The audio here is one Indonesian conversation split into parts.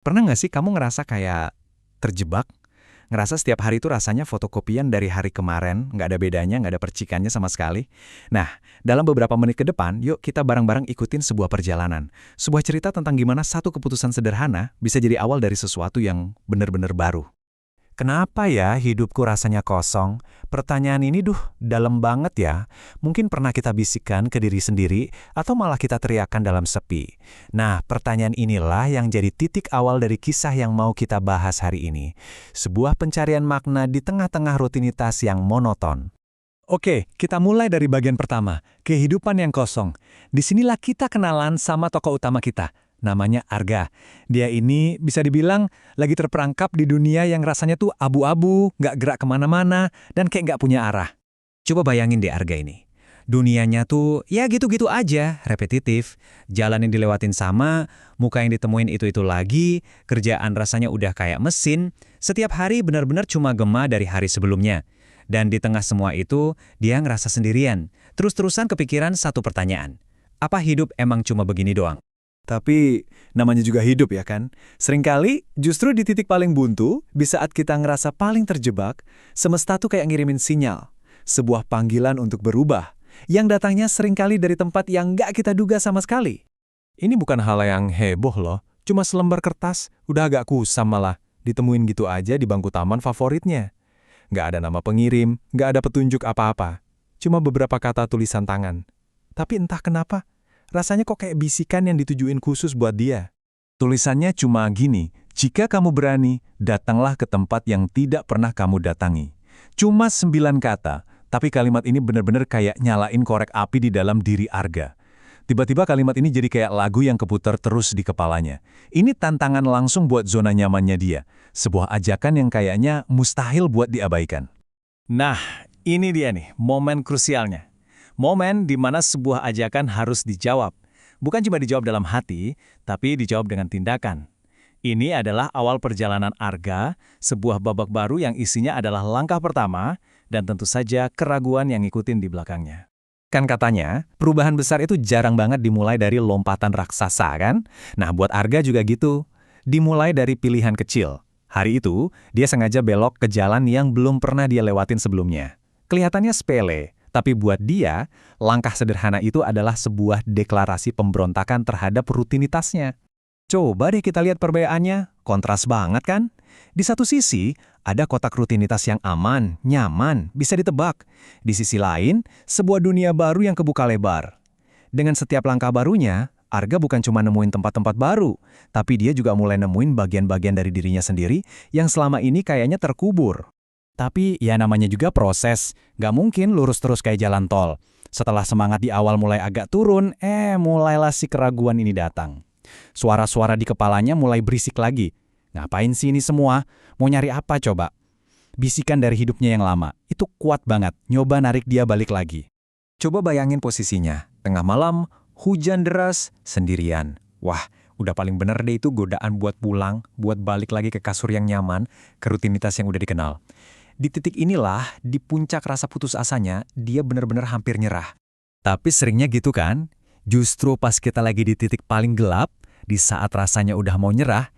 Pernah nggak sih kamu ngerasa kayak terjebak? Ngerasa setiap hari itu rasanya fotokopian dari hari kemarin, nggak ada bedanya, nggak ada percikannya sama sekali? Nah, dalam beberapa menit ke depan, yuk kita bareng-barang ikutin sebuah perjalanan. Sebuah cerita tentang gimana satu keputusan sederhana bisa jadi awal dari sesuatu yang benar-benar baru. Kenapa ya hidupku rasanya kosong? Pertanyaan ini dalam banget ya. Mungkin pernah kita bisikkan ke diri sendiri atau malah kita teriakkan dalam sepi. Nah, pertanyaan inilah yang jadi titik awal dari kisah yang mau kita bahas hari ini. Sebuah pencarian makna di tengah-tengah rutinitas yang monoton. Oke, kita mulai dari bagian pertama, kehidupan yang kosong. Disinilah kita kenalan sama tokoh utama kita. Namanya Arga. Dia ini bisa dibilang lagi terperangkap di dunia yang rasanya tuh abu-abu, nggak gerak kemana-mana, dan kayak nggak punya arah. Coba bayangin deh Arga ini. Dunianya tuh ya gitu-gitu aja, repetitif. Jalan yang dilewatin sama, muka yang ditemuin itu-itu lagi, kerjaan rasanya udah kayak mesin. Setiap hari benar-benar cuma gema dari hari sebelumnya. Dan di tengah semua itu, dia ngerasa sendirian. Terus-terusan kepikiran satu pertanyaan. Apa hidup emang cuma begini doang? Tapi namanya juga hidup ya kan? Seringkali justru di titik paling buntu, di saat kita ngerasa paling terjebak, semesta tuh kayak ngirimin sinyal. Sebuah panggilan untuk berubah, yang datangnya seringkali dari tempat yang nggak kita duga sama sekali. Ini bukan hal yang heboh loh, cuma selembar kertas, udah agak kusam malah. Ditemuin gitu aja di bangku taman favoritnya. Nggak ada nama pengirim, nggak ada petunjuk apa-apa. Cuma beberapa kata tulisan tangan. Tapi entah kenapa, rasanya kok kayak bisikan yang ditujuin khusus buat dia. Tulisannya cuma gini, jika kamu berani, datanglah ke tempat yang tidak pernah kamu datangi. Cuma 9 kata, tapi kalimat ini benar-benar kayak nyalain korek api di dalam diri Arga. Tiba-tiba kalimat ini jadi kayak lagu yang keputar terus di kepalanya. Ini tantangan langsung buat zona nyamannya dia. Sebuah ajakan yang kayaknya mustahil buat diabaikan. Nah, ini dia nih, momen krusialnya. Momen di mana sebuah ajakan harus dijawab. Bukan cuma dijawab dalam hati, tapi dijawab dengan tindakan. Ini adalah awal perjalanan Arga, sebuah babak baru yang isinya adalah langkah pertama, dan tentu saja keraguan yang ngikutin di belakangnya. Kan katanya, perubahan besar itu jarang banget dimulai dari lompatan raksasa kan? Nah, buat Arga juga gitu. Dimulai dari pilihan kecil. Hari itu, dia sengaja belok ke jalan yang belum pernah dia lewatin sebelumnya. Kelihatannya sepele, tapi buat dia, langkah sederhana itu adalah sebuah deklarasi pemberontakan terhadap rutinitasnya. Coba deh kita lihat perbedaannya, kontras banget kan? Di satu sisi, ada kotak rutinitas yang aman, nyaman, bisa ditebak. Di sisi lain, sebuah dunia baru yang kebuka lebar. Dengan setiap langkah barunya, Arga bukan cuma nemuin tempat-tempat baru, tapi dia juga mulai nemuin bagian-bagian dari dirinya sendiri yang selama ini kayaknya terkubur. Tapi ya namanya juga proses, nggak mungkin lurus terus kayak jalan tol. Setelah semangat di awal mulai agak turun, mulailah si keraguan ini datang. Suara-suara di kepalanya mulai berisik lagi. Ngapain sih ini semua? Mau nyari apa coba? Bisikan dari hidupnya yang lama, itu kuat banget, nyoba narik dia balik lagi. Coba bayangin posisinya, tengah malam, hujan deras, sendirian. Wah, udah paling bener deh itu godaan buat pulang, buat balik lagi ke kasur yang nyaman, ke rutinitas yang udah dikenal. Di titik inilah, di puncak rasa putus asanya, dia benar-benar hampir nyerah. Tapi seringnya gitu kan? Justru pas kita lagi di titik paling gelap, di saat rasanya udah mau nyerah,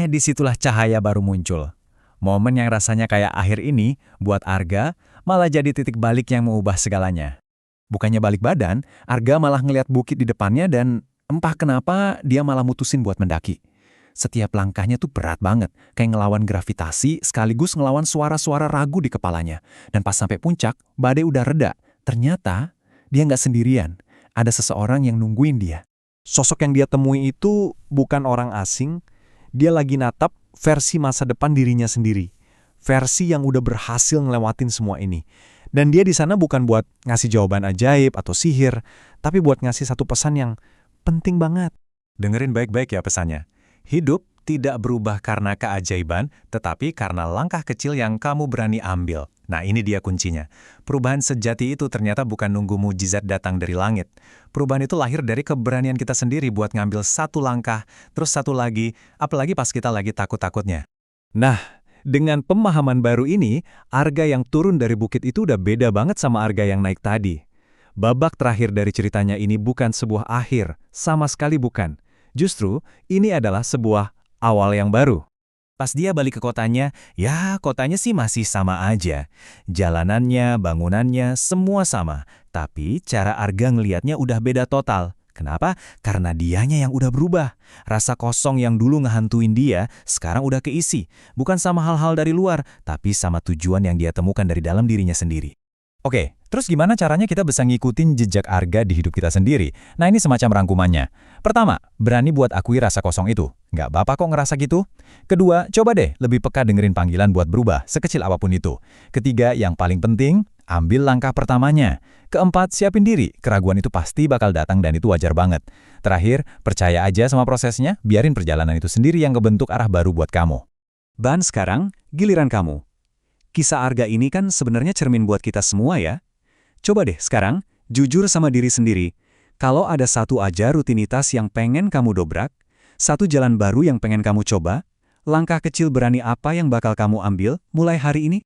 disitulah cahaya baru muncul. Momen yang rasanya kayak akhir ini, buat Arga, malah jadi titik balik yang mengubah segalanya. Bukannya balik badan, Arga malah ngeliat bukit di depannya dan entah kenapa dia malah mutusin buat mendaki. Setiap langkahnya tuh berat banget, kayak ngelawan gravitasi sekaligus ngelawan suara-suara ragu di kepalanya. Dan pas sampai puncak, badai udah reda. Ternyata dia nggak sendirian, ada seseorang yang nungguin dia. Sosok yang dia temui itu bukan orang asing, dia lagi natap versi masa depan dirinya sendiri. Versi yang udah berhasil ngelewatin semua ini. Dan dia di sana bukan buat ngasih jawaban ajaib atau sihir, tapi buat ngasih satu pesan yang penting banget. Dengerin baik-baik ya pesannya. Hidup tidak berubah karena keajaiban, tetapi karena langkah kecil yang kamu berani ambil. Nah, ini dia kuncinya. Perubahan sejati itu ternyata bukan nunggu mujizat datang dari langit. Perubahan itu lahir dari keberanian kita sendiri buat ngambil satu langkah, terus satu lagi, apalagi pas kita lagi takut-takutnya. Nah, dengan pemahaman baru ini, Arga yang turun dari bukit itu udah beda banget sama Arga yang naik tadi. Babak terakhir dari ceritanya ini bukan sebuah akhir, sama sekali bukan. Justru, ini adalah sebuah Awal yang baru. Pas dia balik ke kotanya, ya kotanya sih masih sama aja. Jalanannya, bangunannya, semua sama. Tapi cara Arga ngelihatnya udah beda total. Kenapa? Karena dianya yang udah berubah. Rasa kosong yang dulu ngehantuin dia, sekarang udah keisi. Bukan sama hal-hal dari luar, tapi sama tujuan yang dia temukan dari dalam dirinya sendiri. Oke, terus gimana caranya kita bisa ngikutin jejak Arga di hidup kita sendiri? Nah, ini semacam rangkumannya. Pertama, berani buat akui rasa kosong itu. Nggak apa-apa kok ngerasa gitu. Kedua, coba deh lebih peka dengerin panggilan buat berubah, sekecil apapun itu. Ketiga, yang paling penting, ambil langkah pertamanya. Keempat, siapin diri. Keraguan itu pasti bakal datang dan itu wajar banget. Terakhir, percaya aja sama prosesnya, biarin perjalanan itu sendiri yang ngebentuk arah baru buat kamu. Dan sekarang, giliran kamu. Kisah Arga ini kan sebenarnya cermin buat kita semua ya. Coba deh sekarang, jujur sama diri sendiri. Kalau ada satu aja rutinitas yang pengen kamu dobrak, satu jalan baru yang pengen kamu coba, langkah kecil berani apa yang bakal kamu ambil mulai hari ini?